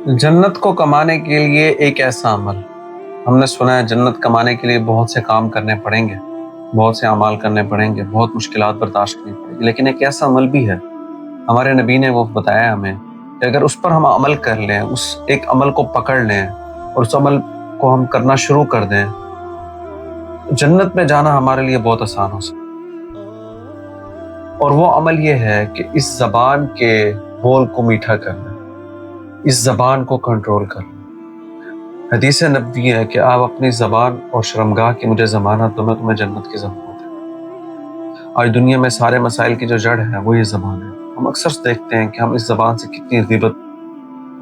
جنت کو کمانے کے لیے ایک ایسا عمل، ہم نے سنا ہے جنت کمانے کے لیے بہت سے کام کرنے پڑیں گے، بہت سے اعمال کرنے پڑیں گے، بہت مشکلات برداشت کرنی پڑیں گی، لیکن ایک ایسا عمل بھی ہے ہمارے نبی نے وہ بتایا ہمیں کہ اگر اس پر ہم عمل کر لیں، اس ایک عمل کو پکڑ لیں اور اس عمل کو ہم کرنا شروع کر دیں، جنت میں جانا ہمارے لیے بہت آسان ہو سکتا ہے۔ اور وہ عمل یہ ہے کہ اس زبان کے بول کو میٹھا کرنا، اس زبان کو کنٹرول کرنا۔ حدیث نبوی ہے کہ آپ اپنی زبان اور شرمگاہ کی مجھے ضمانت دو، میں تمہیں جنت کی ضمانت دوں۔ آج دنیا میں سارے مسائل کی جو جڑ ہے وہ یہ زبان ہے۔ ہم اکثر دیکھتے ہیں کہ ہم اس زبان سے کتنی غیبت،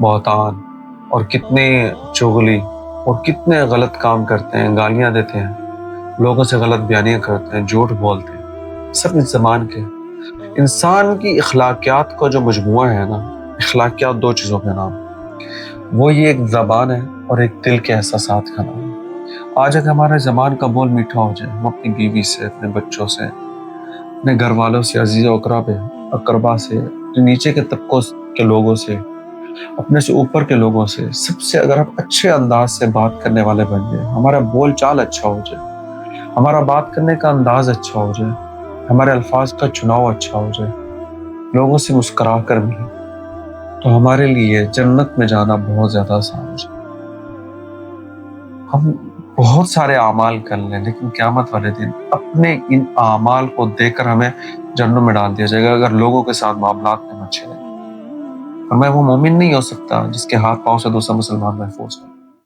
بہتان اور کتنے چغلی اور کتنے غلط کام کرتے ہیں، گالیاں دیتے ہیں، لوگوں سے غلط بیانیاں کرتے ہیں، جھوٹ بولتے ہیں، سب اس زبان کے۔ انسان کی اخلاقیات کا جو مجموعہ ہے نا، اخلاقیات دو چیزوں کے نام، وہ یہ ایک زبان ہے اور ایک دل کے احساسات کا نام ہے۔ آج اگر ہمارے زبان کا بول میٹھا ہو جائے، ہم اپنی بیوی سے، اپنے بچوں سے، اپنے گھر والوں سے، عزیز و اقربا سے، نیچے کے طبقوں کے لوگوں سے، اپنے سے اوپر کے لوگوں سے، سب سے اگر ہم اچھے انداز سے بات کرنے والے بن جائیں، ہمارا بول چال اچھا ہو جائے، ہمارا بات کرنے کا انداز اچھا ہو جائے، ہمارے الفاظ کا چناؤ اچھا ہو جائے، لوگوں سے مسکرا کر ملیں، تو ہمارے لیے جنت میں جانا بہت زیادہ آسان ہو جائے۔ ہم بہت سارے اعمال کر لیں، لیکن قیامت والے دن اپنے ان اعمال کو دیکھ کر ہمیں جہنم میں ڈال دیا جائے گا اگر لوگوں کے ساتھ معاملات میں اچھے رہیں۔ اور میں وہ مومن نہیں ہو سکتا جس کے ہاتھ پاؤں سے دوسرا مسلمان محفوظ ہو۔